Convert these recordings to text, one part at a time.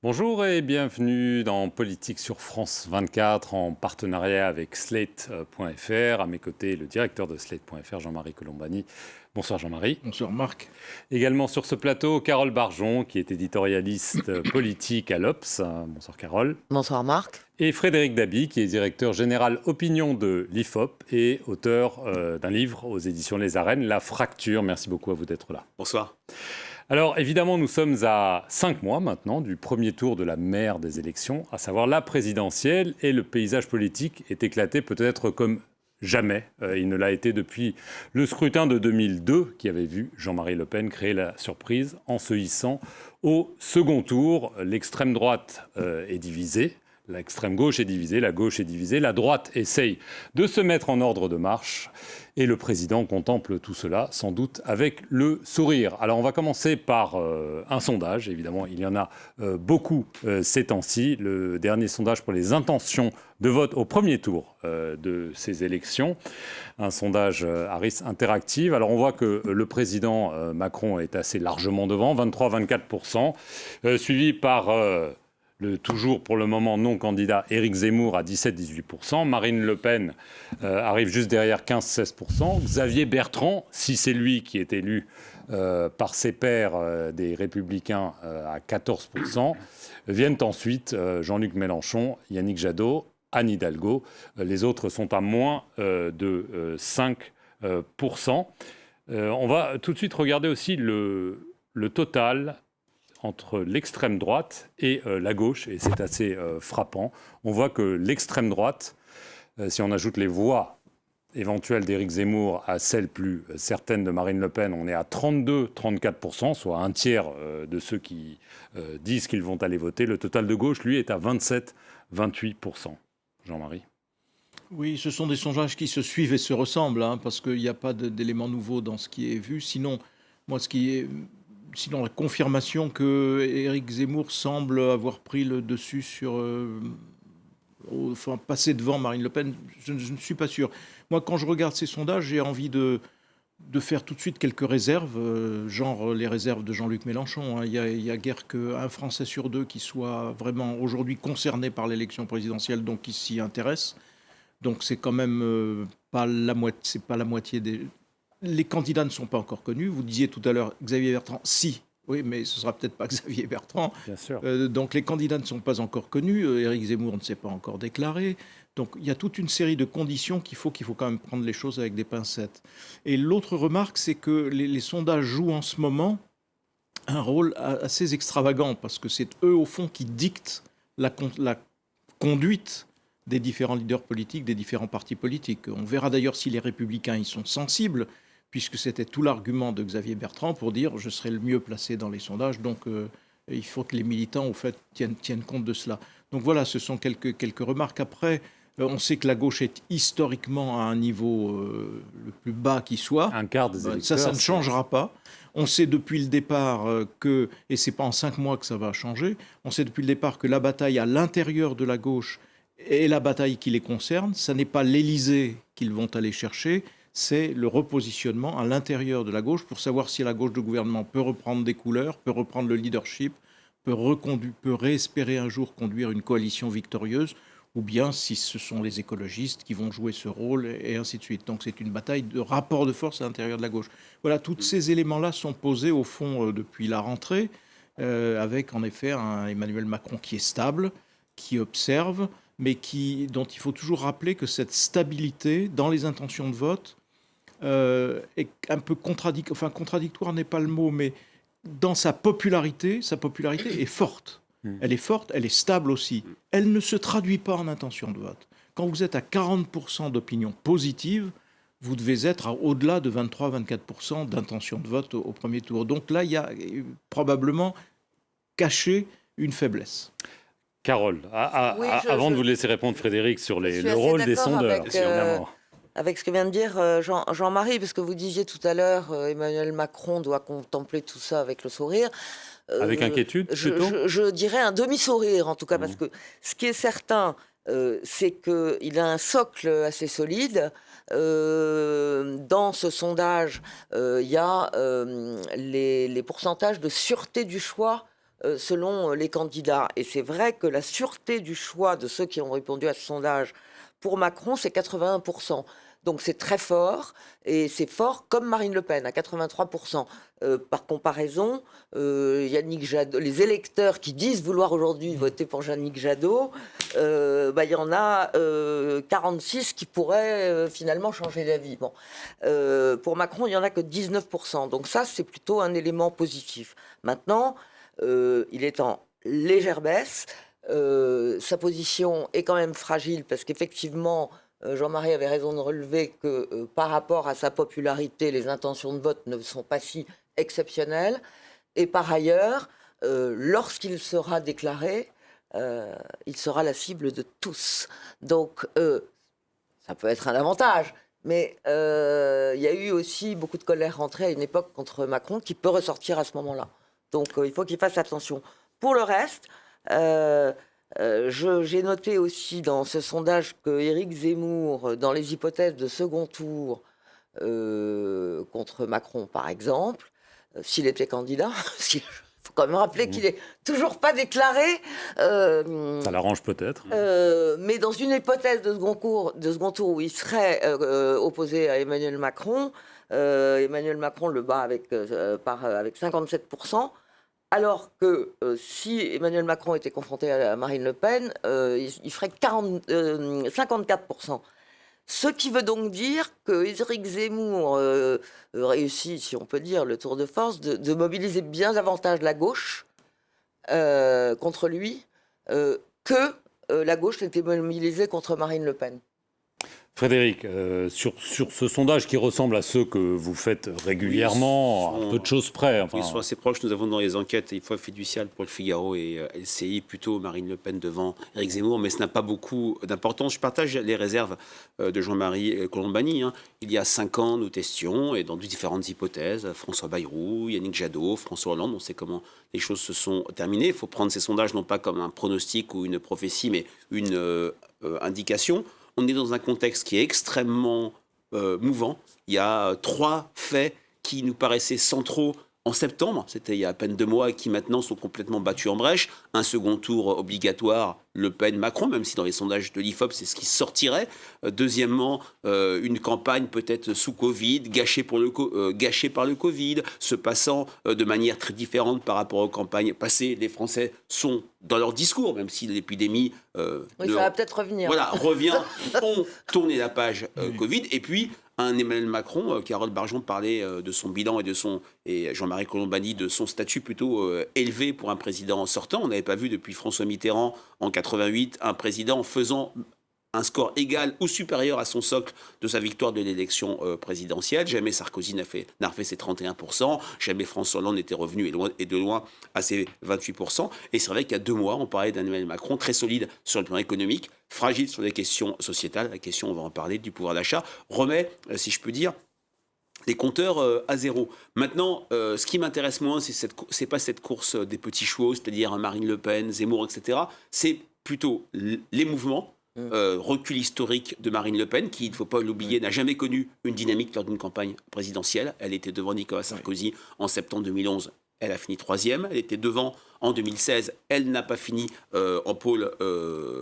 Bonjour et bienvenue dans Politique sur France 24 en partenariat avec Slate.fr. À mes côtés, le directeur de Slate.fr, Jean-Marie Colombani. Bonsoir Jean-Marie. Bonsoir Marc. Également sur ce plateau, Carole Barjon, qui est éditorialiste politique à l'Obs. Bonsoir Carole. Bonsoir Marc. Et Frédéric Dabi, qui est directeur général opinion de l'IFOP et auteur d'un livre aux éditions Les Arènes, La Fracture. Merci beaucoup à vous d'être là. Bonsoir. Alors évidemment, nous sommes à 5 mois maintenant du premier tour de la mère des élections, à savoir la présidentielle, et le paysage politique est éclaté peut-être comme jamais. Il ne l'a été depuis le scrutin de 2002 qui avait vu Jean-Marie Le Pen créer la surprise en se hissant au second tour. L'extrême droite est divisée. L'extrême gauche est divisée, la gauche est divisée, la droite essaye de se mettre en ordre de marche et le président contemple tout cela, sans doute avec le sourire. Alors on va commencer par un sondage, évidemment il y en a beaucoup ces temps-ci, le dernier sondage pour les intentions de vote au premier tour de ces élections, un sondage Harris Interactive. Alors on voit que le président Macron est assez largement devant, 23-24%, suivi par... le toujours pour le moment non candidat Éric Zemmour à 17-18%. Marine Le Pen arrive juste derrière 15-16%. Xavier Bertrand, si c'est lui qui est élu par ses pairs des Républicains à 14%. Viennent ensuite Jean-Luc Mélenchon, Yannick Jadot, Anne Hidalgo. Les autres sont à moins de 5%. On va tout de suite regarder aussi le total entre l'extrême droite et la gauche, et c'est assez frappant. On voit que l'extrême droite, si on ajoute les voix éventuelles d'Éric Zemmour à celles plus certaines de Marine Le Pen, on est à 32-34%, soit un tiers de ceux qui disent qu'ils vont aller voter. Le total de gauche, lui, est à 27-28%. Jean-Marie. Oui, ce sont des sondages qui se suivent et se ressemblent, parce qu'il n'y a pas d'éléments nouveaux dans ce qui est vu. Sinon, la confirmation que Éric Zemmour semble avoir pris le dessus passer devant Marine Le Pen, je ne suis pas sûr. Moi, quand je regarde ces sondages, j'ai envie de faire tout de suite quelques réserves, genre les réserves de Jean-Luc Mélenchon. Il y a guère qu'un Français sur deux qui soit vraiment aujourd'hui concerné par l'élection présidentielle, donc qui s'y intéresse. Donc c'est quand même pas la moitié des... Les candidats ne sont pas encore connus. Vous disiez tout à l'heure Xavier Bertrand, si. Oui, mais ce ne sera peut-être pas Xavier Bertrand. Bien sûr. Donc les candidats ne sont pas encore connus. Éric Zemmour ne s'est pas encore déclaré. Donc il y a toute une série de conditions qu'il faut quand même prendre les choses avec des pincettes. Et l'autre remarque, c'est que les sondages jouent en ce moment un rôle assez extravagant, parce que c'est eux, au fond, qui dictent la conduite des différents leaders politiques, des différents partis politiques. On verra d'ailleurs si les Républicains y sont sensibles, puisque c'était tout l'argument de Xavier Bertrand pour dire « je serai le mieux placé dans les sondages ». Donc il faut que les militants, au fait, tiennent compte de cela. Donc voilà, ce sont quelques remarques. Après, on sait que la gauche est historiquement à un niveau le plus bas qui soit. Un quart des électeurs. Ça ne changera pas. On sait depuis le départ que, et ce n'est pas en 5 mois que ça va changer, on sait depuis le départ que la bataille à l'intérieur de la gauche est la bataille qui les concerne. Ce n'est pas l'Élysée qu'ils vont aller chercher, c'est le repositionnement à l'intérieur de la gauche pour savoir si la gauche de gouvernement peut reprendre des couleurs, peut reprendre le leadership, peut réespérer un jour conduire une coalition victorieuse, ou bien si ce sont les écologistes qui vont jouer ce rôle, et ainsi de suite. Donc c'est une bataille de rapport de force à l'intérieur de la gauche. Voilà, tous ces éléments-là sont posés au fond depuis la rentrée, avec en effet un Emmanuel Macron qui est stable, qui observe, mais dont il faut toujours rappeler que cette stabilité dans les intentions de vote est un peu contradictoire n'est pas le mot, mais dans sa popularité est forte. Elle est forte, elle est stable aussi. Elle ne se traduit pas en intention de vote. Quand vous êtes à 40% d'opinion positive, vous devez être au-delà de 23-24% d'intention de vote au premier tour. Donc là, il y a probablement caché une faiblesse. Carole, avant de vous laisser répondre, Frédéric, sur le rôle des sondeurs, évidemment. Avec ce que vient de dire Jean-Marie, parce que vous disiez tout à l'heure, Emmanuel Macron doit contempler tout ça avec le sourire. Avec inquiétude, plutôt je dirais un demi-sourire, en tout cas, parce que ce qui est certain, c'est qu'il a un socle assez solide. Dans ce sondage, il y a les pourcentages de sûreté du choix selon les candidats. Et c'est vrai que la sûreté du choix de ceux qui ont répondu à ce sondage pour Macron, c'est 81%. Donc c'est très fort, et c'est fort comme Marine Le Pen, à 83%. Par comparaison, Yannick Jadot, les électeurs qui disent vouloir aujourd'hui voter pour Yannick Jadot, il y en a 46 qui pourraient finalement changer d'avis. Bon. Pour Macron, il n'y en a que 19%. Donc ça, c'est plutôt un élément positif. Maintenant, il est en légère baisse. Sa position est quand même fragile parce qu'effectivement, Jean-Marie avait raison de relever que par rapport à sa popularité, les intentions de vote ne sont pas si exceptionnelles. Et par ailleurs, lorsqu'il sera déclaré, il sera la cible de tous. Donc, ça peut être un avantage. Mais il y a eu aussi beaucoup de colère rentrée à une époque contre Macron qui peut ressortir à ce moment-là. Donc, il faut qu'il fasse attention. Pour le reste, j'ai noté aussi dans ce sondage que Éric Zemmour, dans les hypothèses de second tour contre Macron, par exemple, s'il était candidat, il faut quand même rappeler qu'il n'est toujours pas déclaré. Ça l'arrange peut-être. Mais dans une hypothèse de second tour où il serait opposé à Emmanuel Macron, Emmanuel Macron le bat avec 57%. Alors que si Emmanuel Macron était confronté à Marine Le Pen, il ferait 54%. Ce qui veut donc dire que Éric Zemmour réussit, si on peut dire, le tour de force de mobiliser bien davantage la gauche contre lui que la gauche n'était mobilisée contre Marine Le Pen. Frédéric, sur ce sondage qui ressemble à ceux que vous faites régulièrement, à peu de choses près. Ils sont assez proches. Nous avons dans les enquêtes, une fois fiduciales pour le Figaro et LCI, plutôt Marine Le Pen devant Éric Zemmour, mais ce n'a pas beaucoup d'importance. Je partage les réserves de Jean-Marie Colombani. Il y a 5 ans, nous testions, et dans différentes hypothèses, François Bayrou, Yannick Jadot, François Hollande, on sait comment les choses se sont terminées. Il faut prendre ces sondages non pas comme un pronostic ou une prophétie, mais une indication. On est dans un contexte qui est extrêmement mouvant. Il y a 3 faits qui nous paraissaient centraux en septembre, c'était il y a à peine 2 mois, et qui maintenant sont complètement battus en brèche. Un second tour obligatoire, Le Pen-Macron, même si dans les sondages de l'IFOP, c'est ce qui sortirait. Deuxièmement, une campagne peut-être sous Covid, gâchée par le Covid, se passant de manière très différente par rapport aux campagnes passées. Les Français sont dans leur discours, même si l'épidémie... ça va peut-être revenir. Voilà, revient, ont tourné la page Covid, et puis... un Emmanuel Macron, Carole Barjon parlait de son bilan et Jean-Marie Colombani de son statut plutôt élevé pour un président sortant. On n'avait pas vu depuis François Mitterrand en 88 un président faisant un score égal ou supérieur à son socle de sa victoire de l'élection présidentielle. Jamais Sarkozy n'a refait ses 31%, jamais François Hollande n'était revenu et de loin à ses 28%. Et c'est vrai qu'il y a 2 mois, on parlait d'Emmanuel Macron très solide sur le plan économique, fragile sur les questions sociétales, la question, on va en parler, du pouvoir d'achat, remet, si je peux dire, les compteurs à zéro. Maintenant, ce qui m'intéresse moins, c'est pas cette course des petits chevaux, c'est-à-dire Marine Le Pen, Zemmour, etc. C'est plutôt les mouvements. Recul historique de Marine Le Pen, qui, il ne faut pas l'oublier, n'a jamais connu une dynamique lors d'une campagne présidentielle. Elle était devant Nicolas Sarkozy en septembre 2011. Elle a fini 3e. Elle était devant en 2016. Elle n'a pas fini en pôle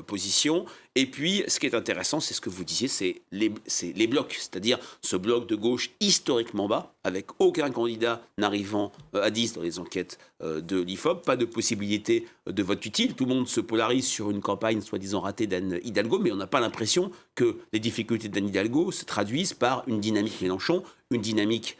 position. Et puis, ce qui est intéressant, c'est ce que vous disiez, c'est les blocs. C'est-à-dire ce bloc de gauche historiquement bas, avec aucun candidat n'arrivant à 10 dans les enquêtes de l'IFOP. Pas de possibilité de vote utile. Tout le monde se polarise sur une campagne soi-disant ratée d'Anne Hidalgo, mais on n'a pas l'impression que les difficultés d'Anne Hidalgo se traduisent par une dynamique Mélenchon, une dynamique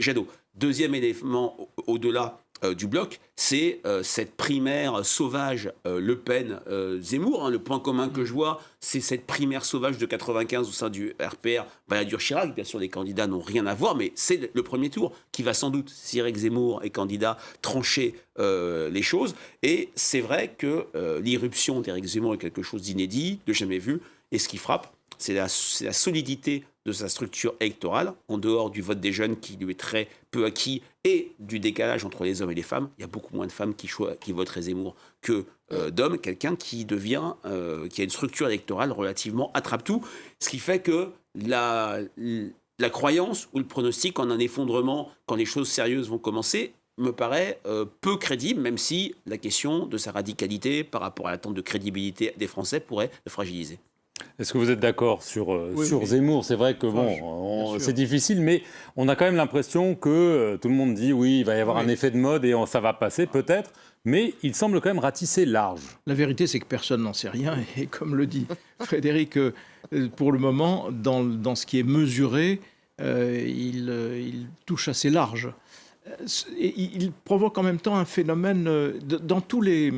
Jadot. Deuxième élément au-delà du bloc, c'est cette primaire sauvage Le Pen-Zemmour. Le point commun que je vois, c'est cette primaire sauvage de 95 au sein du RPR, Balladur-Chirac. Bien sûr, les candidats n'ont rien à voir, mais c'est le premier tour qui va sans doute, si Éric Zemmour est candidat, trancher les choses. Et c'est vrai que l'irruption d'Éric Zemmour est quelque chose d'inédit, de jamais vu. Et ce qui frappe, c'est la solidité de sa structure électorale, en dehors du vote des jeunes qui lui est très peu acquis et du décalage entre les hommes et les femmes. Il y a beaucoup moins de femmes qui voteraient Zemmour que d'hommes. Quelqu'un qui a une structure électorale relativement attrape-tout, ce qui fait que la croyance ou le pronostic en un effondrement quand les choses sérieuses vont commencer me paraît peu crédible, même si la question de sa radicalité par rapport à l'attente de crédibilité des Français pourrait le fragiliser. Est-ce que vous êtes d'accord sur Oui. Zemmour? C'est vrai que c'est difficile, mais on a quand même l'impression que tout le monde dit oui, il va y avoir un effet de mode et ça va passer peut-être, mais il semble quand même ratisser large. La vérité, c'est que personne n'en sait rien. Et comme le dit Frédéric, pour le moment, dans ce qui est mesuré, il touche assez large. Et il provoque en même temps un phénomène, dans tous les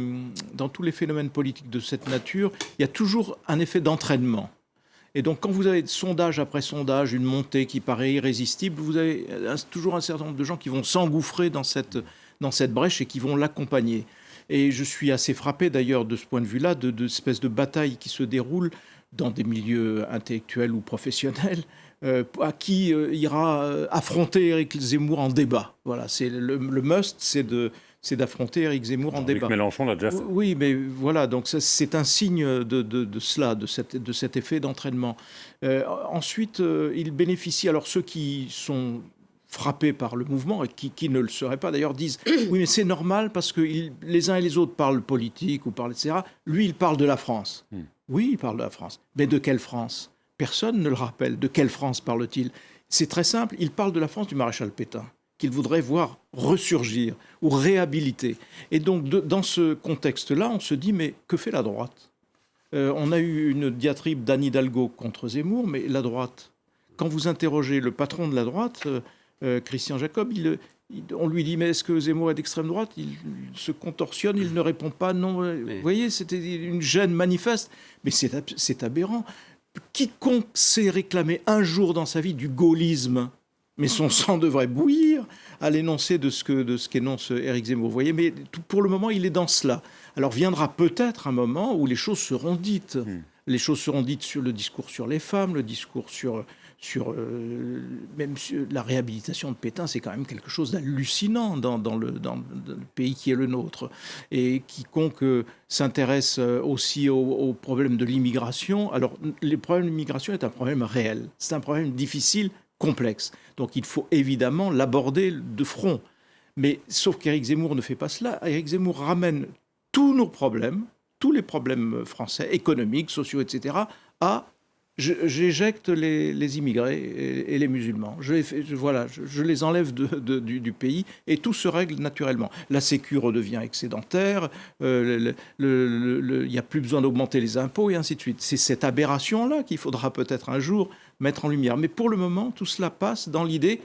phénomènes politiques de cette nature, il y a toujours un effet d'entraînement. Et donc quand vous avez sondage après sondage, une montée qui paraît irrésistible, vous avez toujours un certain nombre de gens qui vont s'engouffrer dans cette brèche et qui vont l'accompagner. Et je suis assez frappé d'ailleurs de ce point de vue-là, de espèces de batailles qui se déroulent dans des milieux intellectuels ou professionnels, à qui ira affronter Éric Zemmour en débat. Voilà, c'est le must, c'est d'affronter Éric Zemmour en débat. Mélenchon l'a déjà fait. Oui, mais voilà, donc c'est un signe de cela, de cet effet d'entraînement. Ensuite, il bénéficie, alors ceux qui sont frappés par le mouvement, et qui ne le seraient pas d'ailleurs, disent oui, mais c'est normal parce que les uns et les autres parlent politique ou parlent etc. Lui, il parle de la France. Oui, il parle de la France. Mais de quelle France? Personne ne le rappelle. De quelle France parle-t-il? C'est très simple. Il parle de la France du maréchal Pétain, qu'il voudrait voir ressurgir ou réhabiliter. Et donc, dans ce contexte-là, on se dit, mais que fait la droite? On a eu une diatribe d'Anne Hidalgo contre Zemmour, mais la droite, quand vous interrogez le patron de la droite, Christian Jacob, on lui dit, mais est-ce que Zemmour est d'extrême droite? Il se contorsionne, il ne répond pas. Non, vous voyez, c'était une gêne manifeste. Mais c'est aberrant. Quiconque s'est réclamé un jour dans sa vie du gaullisme, mais son sang devrait bouillir à l'énoncé de ce qu'énonce Éric Zemmour. Vous voyez, mais pour le moment, il est dans cela. Alors viendra peut-être un moment où les choses seront dites. Les choses seront dites sur le discours sur les femmes, le discours même sur la réhabilitation de Pétain, c'est quand même quelque chose d'hallucinant dans le pays qui est le nôtre. Et quiconque s'intéresse aussi au problème de l'immigration, alors le problème de l'immigration est un problème réel, c'est un problème difficile, complexe. Donc il faut évidemment l'aborder de front. Mais sauf qu'Éric Zemmour ne fait pas cela. Éric Zemmour ramène tous nos problèmes, tous les problèmes français, économiques, sociaux, etc., à j'éjecte les immigrés et les musulmans. Je les enlève du pays et tout se règle naturellement. La sécu redevient excédentaire, il n'y a plus besoin d'augmenter les impôts et ainsi de suite. C'est cette aberration-là qu'il faudra peut-être un jour mettre en lumière. Mais pour le moment, tout cela passe dans l'idée,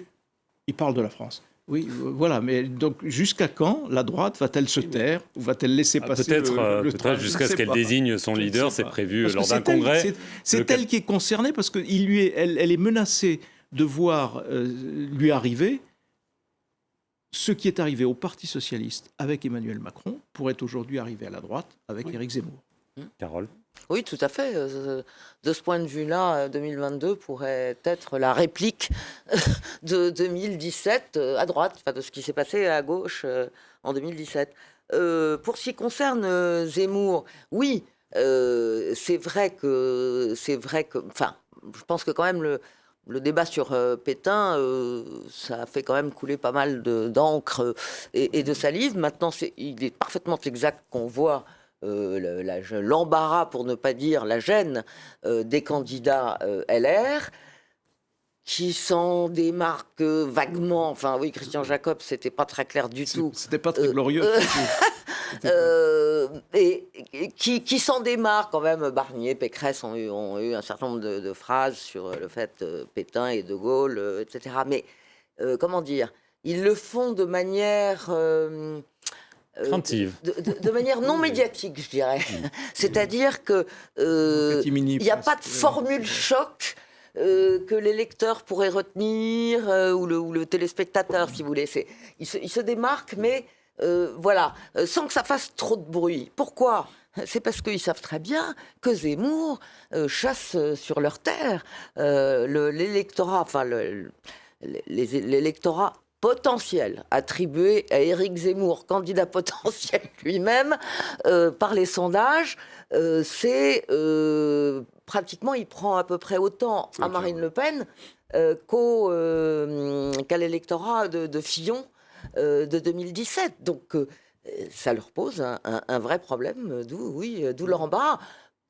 il parle de la France. Oui, voilà, mais donc jusqu'à quand la droite va-t-elle se taire ou va-t-elle laisser passer le train? Peut-être jusqu'à ce qu'elle désigne son leader, c'est prévu lors d'un congrès. C'est elle qui est concernée parce qu'elle est menacée de voir lui arriver ce qui est arrivé au Parti socialiste avec Emmanuel Macron pourrait aujourd'hui arriver à la droite avec Éric Zemmour. Carole? Oui, tout à fait. De ce point de vue-là, 2022 pourrait être la réplique de 2017 à droite, enfin, de ce qui s'est passé à gauche en 2017. Pour ce qui concerne Zemmour, oui, c'est vrai que, enfin, je pense que quand même le débat sur Pétain, ça a fait quand même couler pas mal d'encre et de salive. Maintenant, il est parfaitement exact qu'on voit l'embarras, pour ne pas dire la gêne, des candidats LR qui s'en démarquent vaguement. Enfin oui, Christian Jacob, c'était pas très clair du tout. C'était pas très glorieux. Et qui s'en démarquent quand même. Barnier, Pécresse ont eu un certain nombre de phrases sur le fait Pétain et De Gaulle, etc. Mais comment dire, ils le font de manière... craintive. De manière non médiatique, je dirais. C'est-à-dire que il n'y a pas de formule choc que les lecteurs pourraient retenir ou le téléspectateur, si vous voulez. Il se démarque, mais voilà, sans que ça fasse trop de bruit. Pourquoi ? C'est parce qu'ils savent très bien que Zemmour chasse sur leur terre l'électorat, enfin l'électorat potentiel attribué à Éric Zemmour, candidat potentiel lui-même, par les sondages, c'est pratiquement, il prend à peu près autant à Marine Le Pen qu'à l'électorat de Fillon de 2017. Donc, ça leur pose un vrai problème, d'où leur embarras.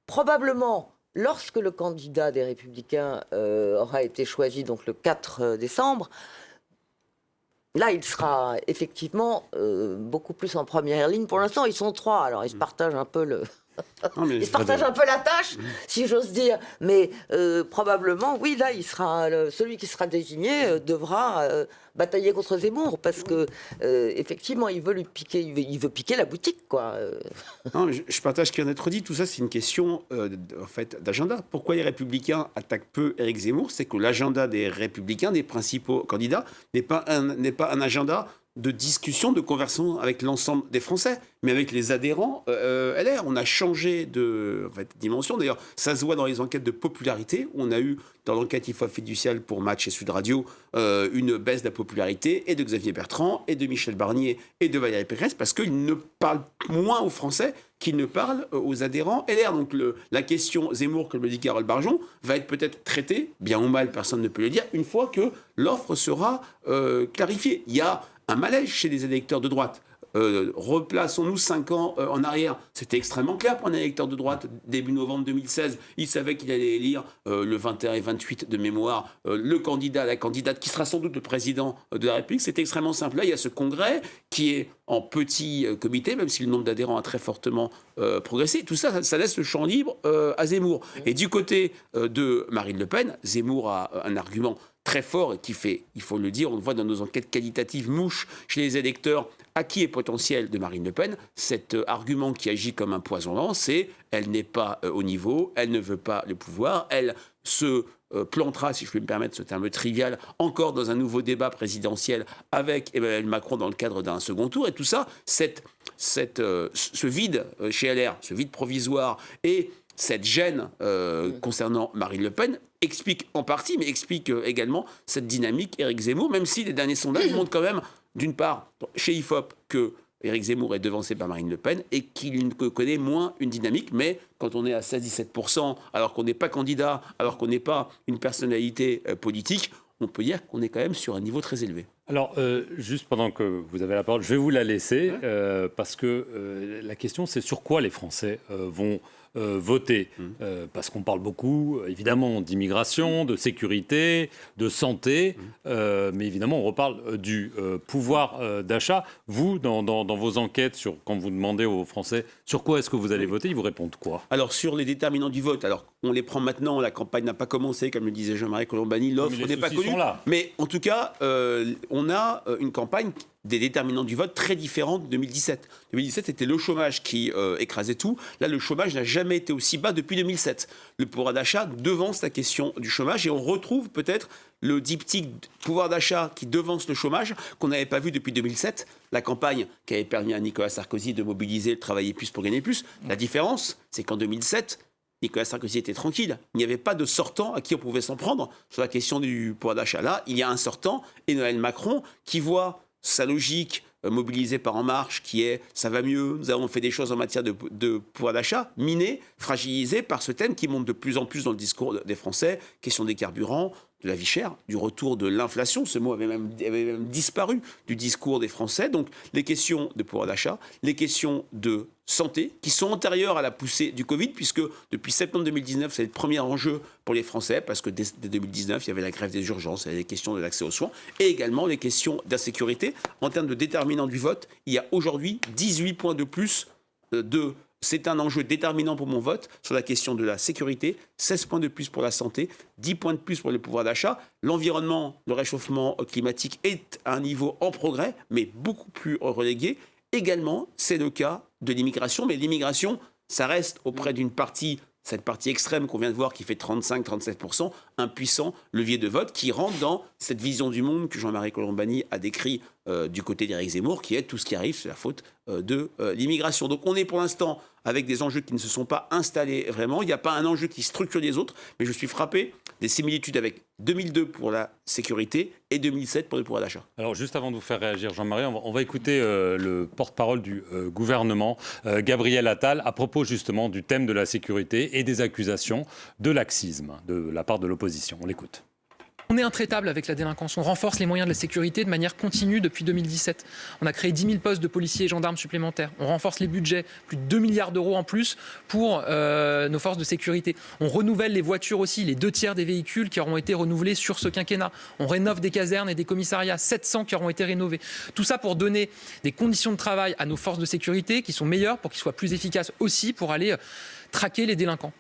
Probablement, lorsque le candidat des Républicains aura été choisi, donc le 4 décembre, là, il sera effectivement beaucoup plus en première ligne. Pour l'instant, ils sont 3, alors ils se partagent un peu ils se partagent un peu la tâche, si j'ose dire. Mais probablement, oui, là, il sera celui qui sera désigné devra batailler contre Zemmour, parce que effectivement, il veut piquer la boutique, quoi. Non, mais je partage ce qui vient d'être dit. Tout ça, c'est une question en fait, d'agenda. Pourquoi les Républicains attaquent peu Éric Zemmour? C'est que l'agenda des Républicains, des principaux candidats, n'est pas un agenda de discussion, de conversation avec l'ensemble des Français, mais avec les adhérents LR. On a changé de dimension. D'ailleurs, ça se voit dans les enquêtes de popularité. On a eu, dans l'enquête IFOP fiduciale pour Match et Sud Radio, une baisse de la popularité et de Xavier Bertrand, et de Michel Barnier, et de Valérie Pécresse, parce qu'ils ne parlent moins aux Français qu'ils ne parlent aux adhérents LR. Donc la question Zemmour, comme le dit Carole Barjon, va être peut-être traitée, bien ou mal, personne ne peut le dire, une fois que l'offre sera clarifiée. Il y a un malaise chez les électeurs de droite. Replaçons-nous 5 ans en arrière. C'était extrêmement clair pour un électeur de droite. Début novembre 2016, il savait qu'il allait élire le 21 et 28 de mémoire le candidat, la candidate qui sera sans doute le président de la République. C'était extrêmement simple. Là, il y a ce congrès qui est en petit comité, même si le nombre d'adhérents a très fortement progressé. Tout ça, ça laisse le champ libre à Zemmour. Et du côté de Marine Le Pen, Zemmour a un argument très fort et qui fait, il faut le dire, on le voit dans nos enquêtes qualitatives, mouche chez les électeurs acquis et potentiels de Marine Le Pen. Cet argument qui agit comme un poison lent, c'est elle n'est pas au niveau, elle ne veut pas le pouvoir, elle se plantera, si je puis me permettre ce terme trivial, encore dans un nouveau débat présidentiel avec Emmanuel Macron dans le cadre d'un second tour. Et tout ça, ce vide chez LR, ce vide provisoire et cette gêne concernant Marine Le Pen explique en partie, mais explique également cette dynamique Éric Zemmour, même si les derniers sondages montrent quand même, d'une part, chez IFOP, que Éric Zemmour est devancé par Marine Le Pen et qu'il connaît moins une dynamique. Mais quand on est à 16-17%, alors qu'on n'est pas candidat, alors qu'on n'est pas une personnalité politique, on peut dire qu'on est quand même sur un niveau très élevé. Alors, juste pendant que vous avez la parole, je vais vous la laisser, parce que la question, c'est sur quoi les Français vont voter. Parce qu'on parle beaucoup, évidemment, d'immigration, de sécurité, de santé, mais évidemment, on reparle du pouvoir d'achat. Vous, dans vos enquêtes, quand vous demandez aux Français sur quoi est-ce que vous allez voter, ils vous répondent quoi? Alors, sur les déterminants du vote, alors on les prend maintenant, la campagne n'a pas commencé, comme le disait Jean-Marie Colombani, l'offre n'est pas connue. Mais en tout cas, on a une campagne des déterminants du vote très différents de 2017. 2017, c'était le chômage qui écrasait tout. Là, le chômage n'a jamais été aussi bas depuis 2007. Le pouvoir d'achat devance la question du chômage et on retrouve peut-être le diptyque pouvoir d'achat qui devance le chômage qu'on n'avait pas vu depuis 2007. La campagne qui avait permis à Nicolas Sarkozy de mobiliser le travailler plus pour gagner plus. La différence, c'est qu'en 2007, Nicolas Sarkozy était tranquille. Il n'y avait pas de sortant à qui on pouvait s'en prendre sur la question du pouvoir d'achat. Là, il y a un sortant, Emmanuel Macron, qui voit sa logique mobilisée par En Marche, qui est « ça va mieux, nous avons fait des choses en matière de pouvoir d'achat », minée, fragilisée par ce thème qui monte de plus en plus dans le discours des Français, question des carburants, de la vie chère, du retour de l'inflation. Ce mot avait même disparu du discours des Français. Donc les questions de pouvoir d'achat, les questions de santé, qui sont antérieures à la poussée du Covid, puisque depuis septembre 2019, c'est le premier enjeu pour les Français, parce que dès 2019, il y avait la grève des urgences, il y avait les questions de l'accès aux soins, et également les questions d'insécurité. En termes de déterminants du vote, il y a aujourd'hui 18 points de plus c'est un enjeu déterminant pour mon vote sur la question de la sécurité, 16 points de plus pour la santé, 10 points de plus pour le pouvoir d'achat. L'environnement, le réchauffement climatique est à un niveau en progrès, mais beaucoup plus relégué. Également, c'est le cas de l'immigration, mais l'immigration, ça reste auprès d'une partie, cette partie extrême qu'on vient de voir qui fait 35-37%, un puissant levier de vote qui rentre dans cette vision du monde que Jean-Marie Colombani a décrit du côté d'Éric Zemmour, qui est tout ce qui arrive, c'est la faute de l'immigration. Donc on est pour l'instant avec des enjeux qui ne se sont pas installés vraiment. Il n'y a pas un enjeu qui structure les autres, mais je suis frappé des similitudes avec 2002 pour la sécurité et 2007 pour le pouvoir d'achat. Alors juste avant de vous faire réagir, Jean-Marie, on va écouter le porte-parole du gouvernement, Gabriel Attal, à propos justement du thème de la sécurité et des accusations de laxisme de la part de l'opposition. On l'écoute. On est intraitable avec la délinquance. On renforce les moyens de la sécurité de manière continue depuis 2017. On a créé 10 000 postes de policiers et gendarmes supplémentaires. On renforce les budgets, plus de 2 milliards d'euros en plus pour nos forces de sécurité. On renouvelle les voitures aussi, les 2 tiers des véhicules qui auront été renouvelés sur ce quinquennat. On rénove des casernes et des commissariats, 700 qui auront été rénovés. Tout ça pour donner des conditions de travail à nos forces de sécurité qui sont meilleures, pour qu'ils soient plus efficaces aussi pour aller traquer les délinquants.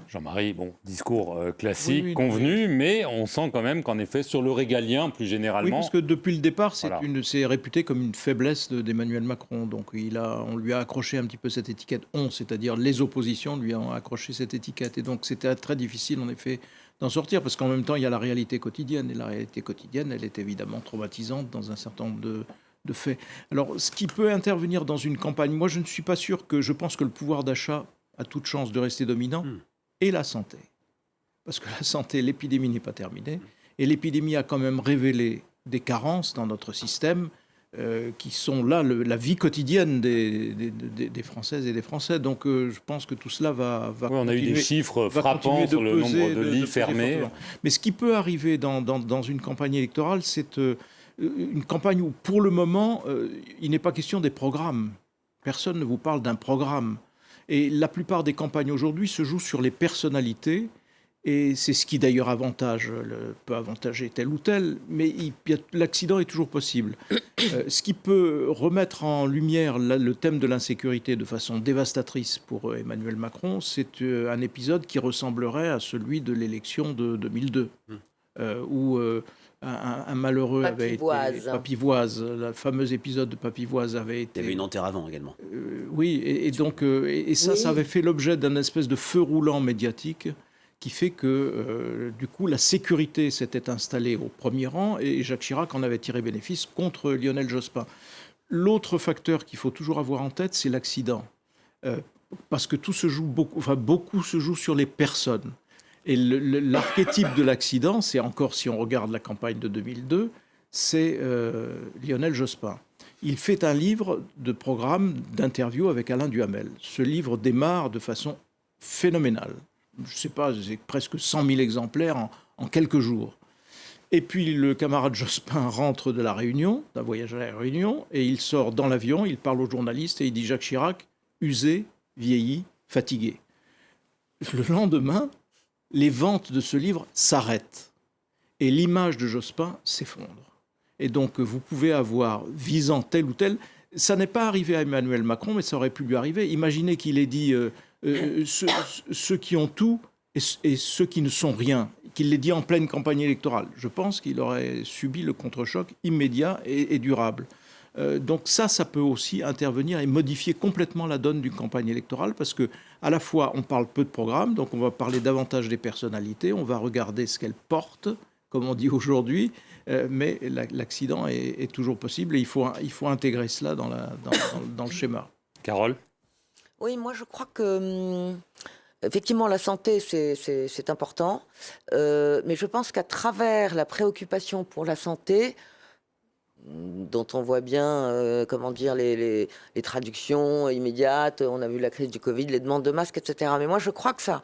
Jean-Marie, discours classique, convenu, mais on sent quand même qu'en effet, sur le régalien, plus généralement... Oui, parce que depuis le départ, Voilà. c'est réputé comme une faiblesse d'Emmanuel Macron. Donc on lui a accroché un petit peu cette étiquette. C'est-à-dire les oppositions lui ont accroché cette étiquette. Et donc c'était très difficile, en effet, d'en sortir, parce qu'en même temps, il y a la réalité quotidienne. Et la réalité quotidienne, elle est évidemment traumatisante dans un certain nombre de faits. Alors, ce qui peut intervenir dans une campagne, moi, je ne suis pas sûr que... Je pense que le pouvoir d'achat a toute chance de rester dominant. Et la santé. Parce que la santé, l'épidémie n'est pas terminée. Et l'épidémie a quand même révélé des carences dans notre système qui sont là, la vie quotidienne des Françaises et des Français. Donc je pense que tout cela va Oui, on a eu continuer, des chiffres va frappants continuer de sur le peser, nombre de lits peser fermés. fortement. Mais ce qui peut arriver dans une campagne électorale, c'est une campagne où, pour le moment, il n'est pas question des programmes. Personne ne vous parle d'un programme. Et la plupart des campagnes aujourd'hui se jouent sur les personnalités, et c'est ce qui d'ailleurs peut avantager tel ou tel, mais l'accident est toujours possible. Ce qui peut remettre en lumière le thème de l'insécurité de façon dévastatrice pour Emmanuel Macron, c'est un épisode qui ressemblerait à celui de l'élection de 2002, où... Un malheureux avait été... Papivoise, le fameux épisode de Papivoise avait été... Il y avait une enterre avant également. Oui, et donc ça avait fait l'objet d'un espèce de feu roulant médiatique qui fait que, du coup, la sécurité s'était installée au premier rang et Jacques Chirac en avait tiré bénéfice contre Lionel Jospin. L'autre facteur qu'il faut toujours avoir en tête, c'est l'accident. Parce que beaucoup se joue sur les personnes. Et l'archétype de l'accident, c'est encore, si on regarde la campagne de 2002, c'est Lionel Jospin. Il fait un livre de programme d'interview avec Alain Duhamel. Ce livre démarre de façon phénoménale. Je ne sais pas, c'est presque 100 000 exemplaires en quelques jours. Et puis le camarade Jospin rentre de la Réunion, d'un voyage à la Réunion, et il sort dans l'avion, il parle aux journalistes et il dit « Jacques Chirac, usé, vieilli, fatigué ». Le lendemain, les ventes de ce livre s'arrêtent et l'image de Jospin s'effondre. Et donc, vous pouvez avoir, visant tel ou tel... Ça n'est pas arrivé à Emmanuel Macron, mais ça aurait pu lui arriver. Imaginez qu'il ait dit ceux qui ont tout et ceux qui ne sont rien, qu'il l'ait dit en pleine campagne électorale. Je pense qu'il aurait subi le contre-choc immédiat et durable. Donc ça peut aussi intervenir et modifier complètement la donne d'une campagne électorale parce que à la fois on parle peu de programmes, donc on va parler davantage des personnalités, on va regarder ce qu'elles portent, comme on dit aujourd'hui, mais l'accident est toujours possible et il faut intégrer cela dans le schéma. Carole ? Oui, moi je crois que effectivement la santé c'est important, mais je pense qu'à travers la préoccupation pour la santé, dont on voit bien les traductions immédiates, on a vu la crise du Covid, les demandes de masques, etc. Mais moi je crois que ça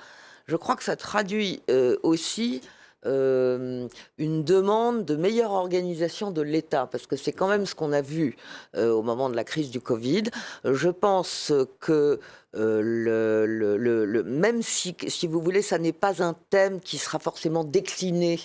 traduit aussi une demande de meilleure organisation de l'État, parce que c'est quand même ce qu'on a vu au moment de la crise du Covid. Je pense que même si vous voulez, ça n'est pas un thème qui sera forcément décliné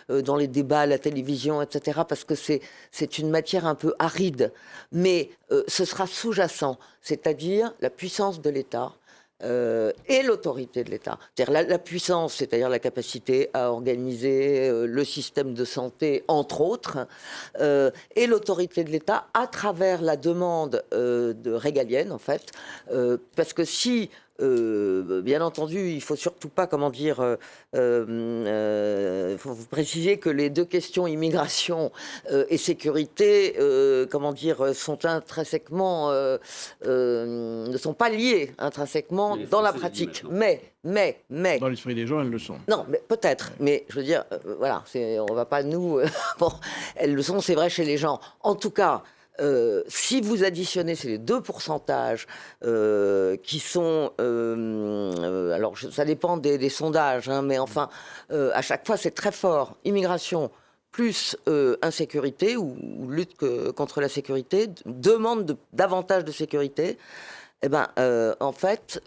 dans les débats à la télévision, etc., parce que c'est une matière un peu aride, mais ce sera sous-jacent, c'est-à-dire la puissance de l'État, et l'autorité de l'État. C'est-à-dire la puissance, c'est-à-dire la capacité à organiser le système de santé, entre autres, et l'autorité de l'État à travers la demande régalienne, en fait. Parce que si... bien entendu, il ne faut surtout pas, faut vous préciser que les deux questions, immigration et sécurité, sont intrinsèquement, ne sont pas liées intrinsèquement dans la pratique. Mais... Dans l'esprit des gens, elles le sont. Non, mais peut-être. Mais je veux dire, voilà, on ne va pas nous... bon, elles le sont, c'est vrai chez les gens. En tout cas... Si vous additionnez ces 2 pourcentages qui sont... alors, ça dépend des sondages, hein, mais enfin, à chaque fois, c'est très fort. Immigration plus insécurité ou lutte contre la sécurité, demande davantage de sécurité, eh ben, en fait,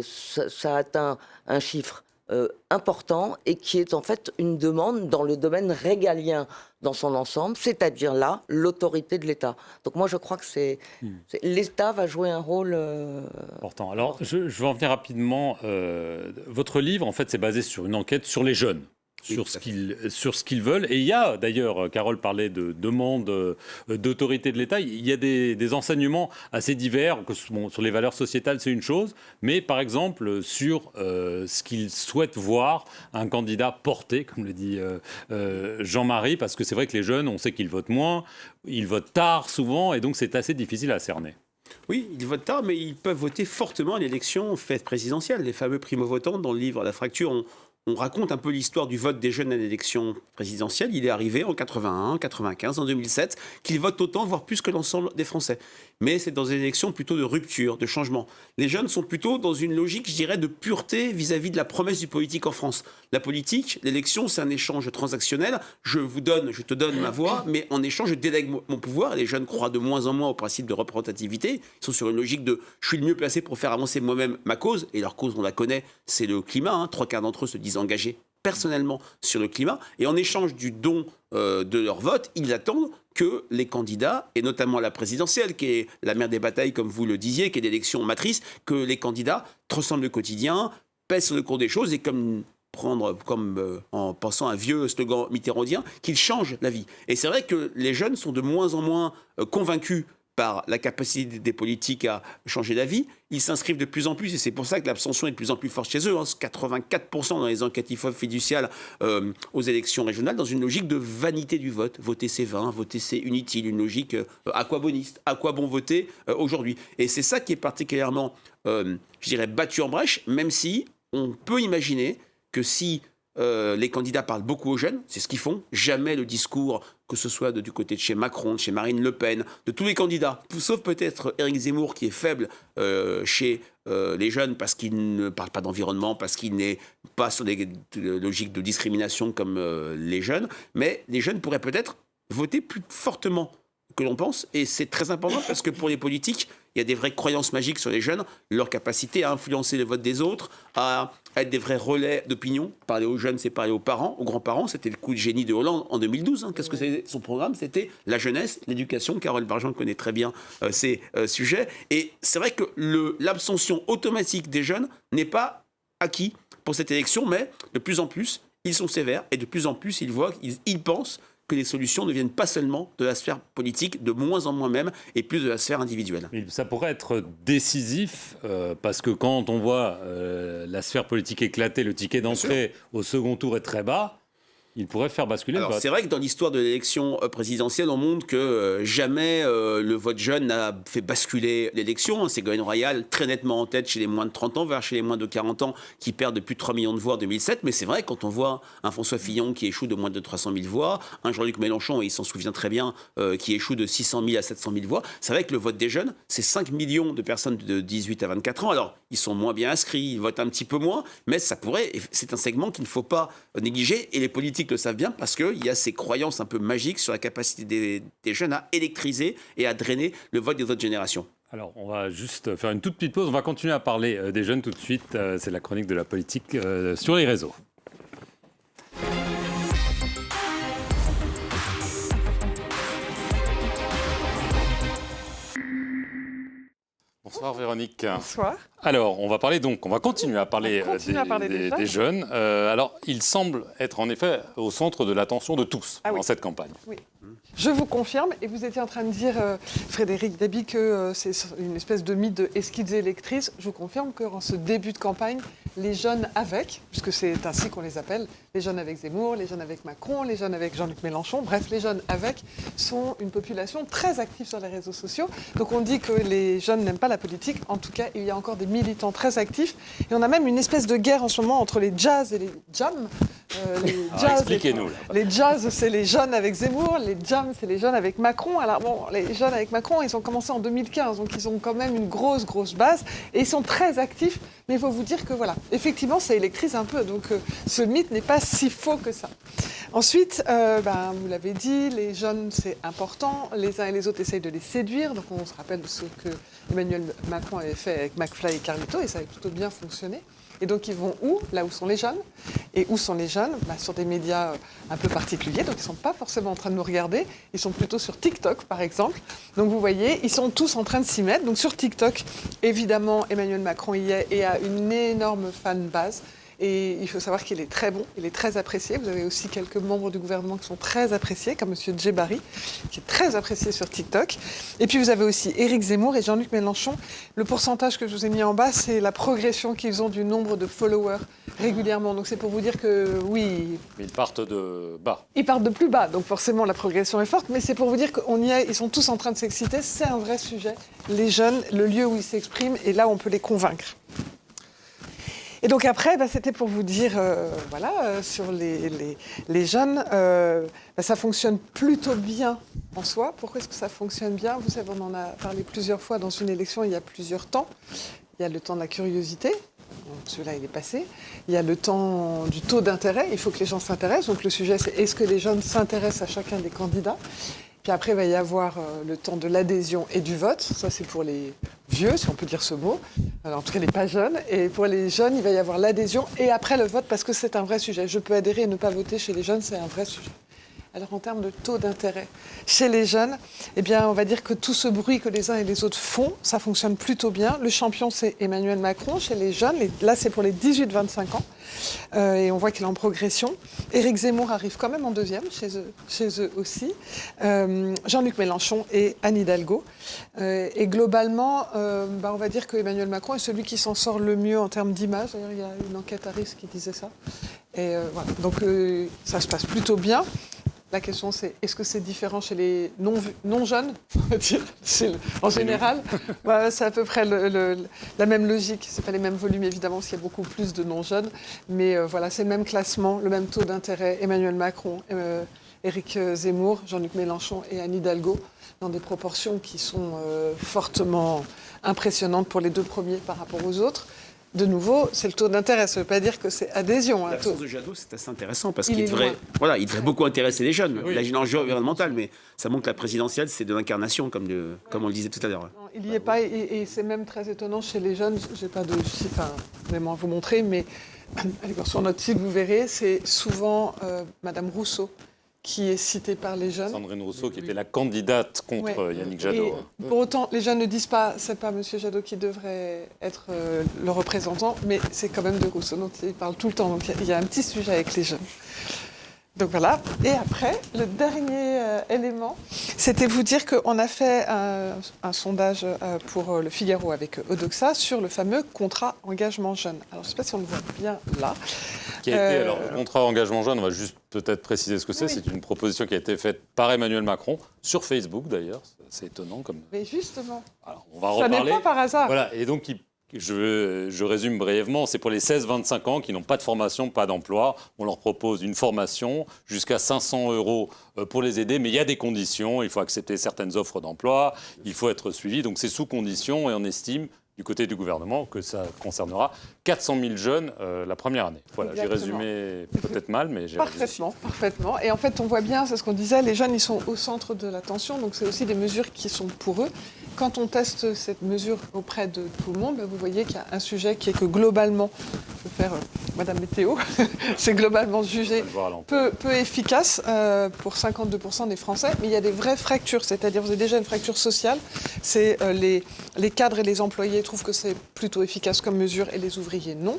ça atteint un chiffre important et qui est en fait une demande dans le domaine régalien dans son ensemble, c'est-à-dire là, l'autorité de l'État. Donc moi, je crois que l'État va jouer un rôle important. Alors, je vais en venir rapidement. Votre livre, en fait, c'est basé sur une enquête sur les jeunes. Sur ce qu'ils veulent. Et il y a, d'ailleurs, Carole parlait de demande d'autorité de l'État, il y a des enseignements assez divers, sur les valeurs sociétales, c'est une chose, mais par exemple, sur ce qu'ils souhaitent voir un candidat porter, comme le dit Jean-Marie, parce que c'est vrai que les jeunes, on sait qu'ils votent moins, ils votent tard souvent, et donc c'est assez difficile à cerner. Oui, ils votent tard, mais ils peuvent voter fortement à l'élection faite présidentielle. Les fameux primo-votants, dans le livre La Fracture, on raconte un peu l'histoire du vote des jeunes à l'élection présidentielle. Il est arrivé en 81, 95, en 2007, qu'ils votent autant, voire plus que l'ensemble des Français. Mais c'est dans des élections plutôt de rupture, de changement. Les jeunes sont plutôt dans une logique, je dirais, de pureté vis-à-vis de la promesse du politique en France. La politique, l'élection, c'est un échange transactionnel. Je te donne ma voix, mais en échange, je délègue mon pouvoir. Les jeunes croient de moins en moins au principe de représentativité. Ils sont sur une logique de « je suis le mieux placé pour faire avancer moi-même ma cause ». Et leur cause, on la connaît, c'est le climat. 3/4 d'entre eux se disent engagés personnellement sur le climat. Et en échange du don de leur vote, ils attendent que les candidats, et notamment la présidentielle, qui est la mère des batailles, comme vous le disiez, qui est l'élection matrice, que les candidats transforment le quotidien, pèsent sur le cours des choses, et en pensant à un vieux slogan mitterrandien, qu'ils changent la vie. Et c'est vrai que les jeunes sont de moins en moins convaincus par la capacité des politiques à changer la vie. Ils s'inscrivent de plus en plus, et c'est pour ça que l'abstention est de plus en plus forte chez eux, 84% dans les enquêtes IFOP fiduciales aux élections régionales, dans une logique de vanité du vote. Voter c'est vain, voter c'est inutile, une logique aquaboniste. À quoi bon voter aujourd'hui? Et c'est ça qui est particulièrement, je dirais, battu en brèche, même si on peut imaginer que si les candidats parlent beaucoup aux jeunes, c'est ce qu'ils font. Jamais le discours, que ce soit du côté de chez Macron, de chez Marine Le Pen, de tous les candidats, sauf peut-être Éric Zemmour qui est faible chez les jeunes parce qu'il ne parle pas d'environnement, parce qu'il n'est pas sur des logiques de discrimination comme les jeunes. Mais les jeunes pourraient peut-être voter plus fortement que l'on pense, et c'est très important parce que pour les politiques, il y a des vraies croyances magiques sur les jeunes, leur capacité à influencer le vote des autres, à être des vrais relais d'opinion. Parler aux jeunes, c'est parler aux parents, aux grands-parents. C'était le coup de génie de Hollande en 2012. Qu'est-ce que c'est son programme? C'était la jeunesse, l'éducation. Carole Bargeon connaît très bien ces sujets. Et c'est vrai que l'abstention automatique des jeunes n'est pas acquis pour cette élection, mais de plus en plus, ils sont sévères et de plus en plus, ils pensent que les solutions ne viennent pas seulement de la sphère politique, de moins en moins même, et plus de la sphère individuelle. Et ça pourrait être décisif, parce que quand on voit la sphère politique éclater, le ticket d'entrée au second tour est très bas, il pourrait faire basculer le vote. C'est vrai que dans l'histoire de l'élection présidentielle, on montre que jamais le vote jeune n'a fait basculer l'élection. Ségolène Royal, très nettement en tête chez les moins de 30 ans, vers chez les moins de 40 ans, qui perdent de plus de 3 millions de voix en 2007. Mais c'est vrai, quand on voit un François Fillon qui échoue de moins de 300 000 voix, un Jean-Luc Mélenchon, et il s'en souvient très bien, qui échoue de 600 000 à 700 000 voix, c'est vrai que le vote des jeunes, c'est 5 millions de personnes de 18 à 24 ans. Alors, ils sont moins bien inscrits, ils votent un petit peu moins, mais c'est un segment qu'il ne faut pas négliger, et les politiques le savent bien, parce qu'il y a ces croyances un peu magiques sur la capacité des jeunes à électriser et à drainer le vote des autres générations. Alors, on va juste faire une toute petite pause. On va continuer à parler des jeunes tout de suite. C'est la chronique de la politique sur les réseaux. Bonsoir Véronique. Bonsoir. Alors, on va continuer à parler des jeunes. Alors, ils semblent être en effet au centre de l'attention de tous dans cette campagne. Oui. Je vous confirme, et vous étiez en train de dire, Frédéric Dabi, que c'est une espèce de mythe de est-ce qu'ils électrices. Je vous confirme qu'en ce début de campagne, les jeunes avec, puisque c'est ainsi qu'on les appelle, les jeunes avec Zemmour, les jeunes avec Macron, les jeunes avec Jean-Luc Mélenchon, bref, les jeunes avec sont une population très active sur les réseaux sociaux. Donc on dit que les jeunes n'aiment pas la politique. En tout cas, il y a encore des militants très actifs. Et on a même une espèce de guerre en ce moment entre les jazz et les jams. Les jazz, expliquez-nous. Là. les jazz, c'est les jeunes avec Zemmour. Les jams, c'est les jeunes avec Macron. Alors bon, les jeunes avec Macron, ils ont commencé en 2015, donc ils ont quand même une grosse base. Et ils sont très actifs. Mais il faut vous dire que voilà, effectivement, ça électrise un peu. Donc ce mythe n'est pas si faux que ça. Ensuite, vous l'avez dit, les jeunes, c'est important. Les uns et les autres essayent de les séduire. Donc on se rappelle de ce que Emmanuel Macron avait fait avec McFly et Carlito, et ça avait plutôt bien fonctionné. Et donc ils vont où? Là où sont les jeunes. Et où sont les jeunes? Sur des médias un peu particuliers. Donc ils ne sont pas forcément en train de nous regarder. Ils sont plutôt sur TikTok, par exemple. Donc vous voyez, ils sont tous en train de s'y mettre. Donc sur TikTok, évidemment, Emmanuel Macron y est et a une énorme fan base. Et il faut savoir qu'il est très bon, il est très apprécié. Vous avez aussi quelques membres du gouvernement qui sont très appréciés, comme M. Djebari, qui est très apprécié sur TikTok. Et puis vous avez aussi Éric Zemmour et Jean-Luc Mélenchon. Le pourcentage que je vous ai mis en bas, c'est la progression qu'ils ont du nombre de followers régulièrement. Donc c'est pour vous dire que oui... Ils partent de bas. Ils partent de plus bas, donc forcément la progression est forte. Mais c'est pour vous dire qu'on y est, ils sont tous en train de s'exciter. C'est un vrai sujet. Les jeunes, le lieu où ils s'expriment, et là on peut les convaincre. Et donc après, c'était pour vous dire, sur les jeunes, ça fonctionne plutôt bien en soi. Pourquoi est-ce que ça fonctionne bien? Vous savez, on en a parlé plusieurs fois dans une élection, il y a plusieurs temps. Il y a le temps de la curiosité, celui-là il est passé. Il y a le temps du taux d'intérêt, il faut que les gens s'intéressent. Donc le sujet c'est est-ce que les jeunes s'intéressent à chacun des candidats? Puis après, il va y avoir le temps de l'adhésion et du vote. Ça, c'est pour les vieux, si on peut dire ce mot. Alors, en tout cas, les pas jeunes. Et pour les jeunes, il va y avoir l'adhésion et après le vote, parce que c'est un vrai sujet. Je peux adhérer et ne pas voter chez les jeunes, c'est un vrai sujet. Alors, en termes de taux d'intérêt chez les jeunes, on va dire que tout ce bruit que les uns et les autres font, ça fonctionne plutôt bien. Le champion, c'est Emmanuel Macron chez les jeunes. Là, c'est pour les 18-25 ans. Et on voit qu'il est en progression. Éric Zemmour arrive quand même en deuxième, chez eux aussi. Jean-Luc Mélenchon et Anne Hidalgo. Et globalement, on va dire que Emmanuel Macron est celui qui s'en sort le mieux en termes d'image. D'ailleurs, il y a une enquête à risque qui disait ça. Et voilà. Donc, ça se passe plutôt bien. La question, c'est est-ce que c'est différent chez les non-jeunes, on va dire, en général? C'est à peu près la même logique. Ce n'est pas les mêmes volumes, évidemment, parce qu'il y a beaucoup plus de non-jeunes. Mais c'est le même classement, le même taux d'intérêt. Emmanuel Macron, Éric Zemmour, Jean-Luc Mélenchon et Anne Hidalgo, dans des proportions qui sont fortement impressionnantes pour les deux premiers par rapport aux autres. De nouveau, c'est le taux d'intérêt. Ça ne veut pas dire que c'est adhésion. La force de Jadot, c'est assez intéressant parce qu'il devrait beaucoup intéresser les jeunes. Oui. Il a une enjeu environnemental, mais ça montre que la présidentielle, c'est de l'incarnation, comme on le disait tout à l'heure. Non, il n'y est pas, et c'est même très étonnant chez les jeunes. Je n'ai pas de chiffres à vraiment vous montrer, mais allez voir sur notre site, vous verrez, c'est souvent Madame Rousseau qui est citée par les jeunes. Sandrine Rousseau, qui était la candidate contre Yannick Jadot. Pour autant, les jeunes ne disent pas, c'est pas M. Jadot qui devrait être le représentant, mais c'est quand même de Rousseau, dont il parle tout le temps. Donc il y a un petit sujet avec les jeunes. Donc voilà. Et après, le dernier élément, c'était vous dire qu'on a fait un sondage pour le Figaro avec Odoxa sur le fameux contrat engagement jeune. Alors je ne sais pas si on le voit bien là. Le contrat engagement jeune, on va juste peut-être préciser ce que c'est. Oui. C'est une proposition qui a été faite par Emmanuel Macron, sur Facebook d'ailleurs. C'est étonnant comme... Mais justement, alors, on va reparler. Ça n'est pas par hasard. Voilà, et donc je résume brièvement, c'est pour les 16-25 ans qui n'ont pas de formation, pas d'emploi. On leur propose une formation jusqu'à 500 € pour les aider, mais il y a des conditions. Il faut accepter certaines offres d'emploi, il faut être suivi. Donc c'est sous condition et on estime du côté du gouvernement que ça concernera 400 000 jeunes la première année. Voilà, j'ai résumé peut-être mal, mais j'ai Parfaitement. Et en fait, on voit bien, c'est ce qu'on disait, les jeunes, ils sont au centre de l'attention, donc c'est aussi des mesures qui sont pour eux. Quand on teste cette mesure auprès de tout le monde, vous voyez qu'il y a un sujet qui est que globalement, je vais faire Madame Météo, c'est globalement jugé peu efficace pour 52% des Français, mais il y a des vraies fractures, c'est-à-dire vous avez déjà une fracture sociale, c'est les cadres et les employés trouvent que c'est plutôt efficace comme mesure et les ouvriers non.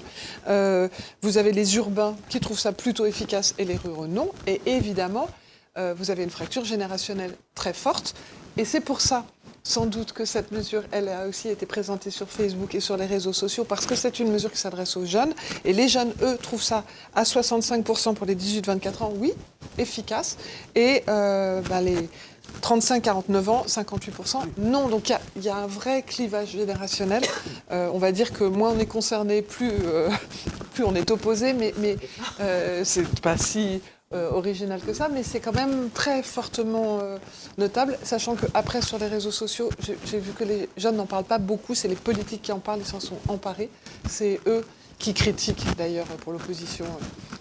Vous avez les urbains qui trouvent ça plutôt efficace et les ruraux non. Et évidemment, vous avez une fracture générationnelle très forte. Et c'est pour ça, sans doute, que cette mesure, elle a aussi été présentée sur Facebook et sur les réseaux sociaux, parce que c'est une mesure qui s'adresse aux jeunes. Et les jeunes, eux, trouvent ça à 65% pour les 18-24 ans, oui, efficace. Et les 35-49 ans, 58%, non. Donc il y a un vrai clivage générationnel. On va dire que moins on est concerné, plus plus, on est opposés, mais c'est pas si original que ça, mais c'est quand même très fortement notable, sachant qu'après, sur les réseaux sociaux, j'ai vu que les jeunes n'en parlent pas beaucoup, c'est les politiques qui en parlent, ils s'en sont emparés. C'est eux qui critiquent, d'ailleurs, pour l'opposition.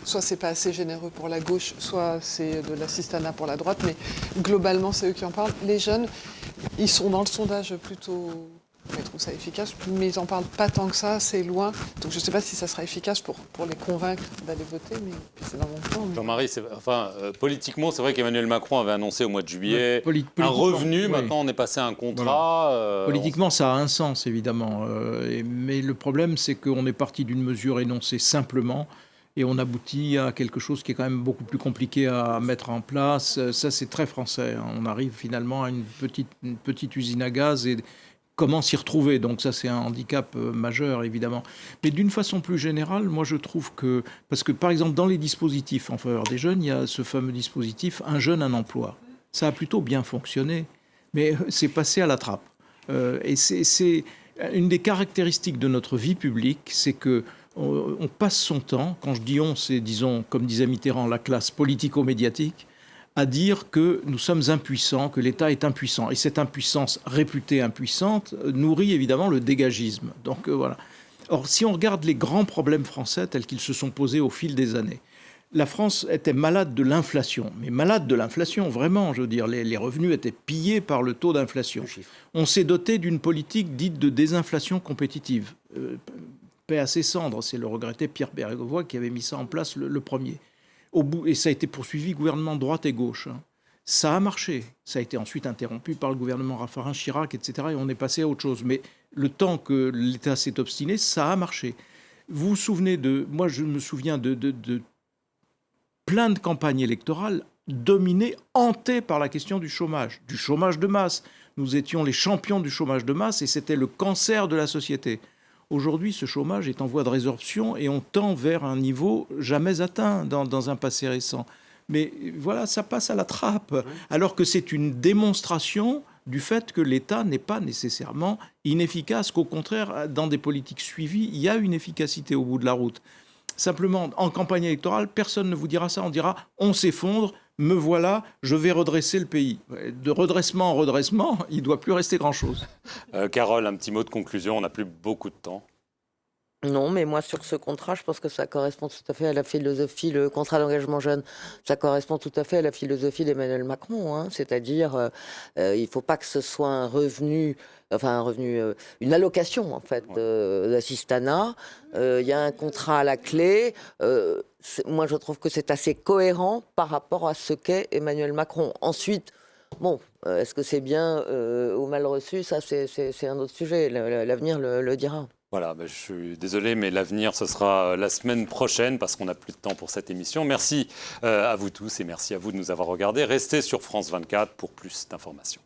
Soit c'est pas assez généreux pour la gauche, soit c'est de l'assistanat pour la droite, mais globalement, c'est eux qui en parlent. Les jeunes, ils sont dans le sondage plutôt... Ils trouvent ça efficace, mais ils n'en parlent pas tant que ça, c'est loin. Donc je ne sais pas si ça sera efficace pour les convaincre d'aller voter, mais c'est dans mon plan. Mais... Jean-Marie, politiquement, c'est vrai qu'Emmanuel Macron avait annoncé au mois de juillet un revenu. Oui. Maintenant, on est passé à un contrat. Voilà. Politiquement, ça a un sens, évidemment. Mais le problème, c'est qu'on est parti d'une mesure énoncée simplement et on aboutit à quelque chose qui est quand même beaucoup plus compliqué à mettre en place. Ça, c'est très français. On arrive finalement à une petite usine à gaz et comment s'y retrouver. Donc ça, c'est un handicap majeur, évidemment. Mais d'une façon plus générale, moi, je trouve que... Parce que, par exemple, dans les dispositifs en faveur des jeunes, il y a ce fameux dispositif « Un jeune, un emploi ». Ça a plutôt bien fonctionné, mais c'est passé à la trappe. Et c'est une des caractéristiques de notre vie publique, c'est que on passe son temps, quand je dis on, c'est, disons, comme disait Mitterrand, la classe politico-médiatique, à dire que nous sommes impuissants, que l'État est impuissant. Et cette impuissance réputée impuissante nourrit évidemment le dégagisme. Donc voilà. Or, si on regarde les grands problèmes français tels qu'ils se sont posés au fil des années, la France était malade de l'inflation. Mais malade de l'inflation, vraiment, je veux dire, les revenus étaient pillés par le taux d'inflation. On s'est doté d'une politique dite de désinflation compétitive. Paix à ses cendres, c'est le regretté Pierre Bérégovoy qui avait mis ça en place le premier. Et ça a été poursuivi gouvernement de droite et gauche. Ça a marché. Ça a été ensuite interrompu par le gouvernement Raffarin, Chirac, etc. Et on est passé à autre chose. Mais le temps que l'État s'est obstiné, ça a marché. Vous vous souvenez de... Moi, je me souviens de plein de campagnes électorales dominées, hantées par la question du chômage de masse. Nous étions les champions du chômage de masse et c'était le cancer de la société. Aujourd'hui, ce chômage est en voie de résorption et on tend vers un niveau jamais atteint dans un passé récent. Mais voilà, ça passe à la trappe, alors que c'est une démonstration du fait que l'État n'est pas nécessairement inefficace, qu'au contraire, dans des politiques suivies, il y a une efficacité au bout de la route. Simplement, en campagne électorale, personne ne vous dira ça. On dira « on s'effondre, me voilà, je vais redresser le pays ». De redressement en redressement, il ne doit plus rester grand-chose. Carole, un petit mot de conclusion, on n'a plus beaucoup de temps. Non, mais moi, sur ce contrat, je pense que ça correspond tout à fait à la philosophie, le contrat d'engagement jeune, ça correspond tout à fait à la philosophie d'Emmanuel Macron, hein, c'est-à-dire, il ne faut pas que ce soit un revenu, une allocation, en fait, d'assistanat. Il y a un contrat à la clé. Moi, je trouve que c'est assez cohérent par rapport à ce qu'est Emmanuel Macron. Ensuite, bon, est-ce que c'est bien ou mal reçu? Ça, c'est un autre sujet. L'avenir le dira. Voilà, je suis désolé, mais l'avenir, ce sera la semaine prochaine parce qu'on n'a plus de temps pour cette émission. Merci à vous tous et merci à vous de nous avoir regardés. Restez sur France 24 pour plus d'informations.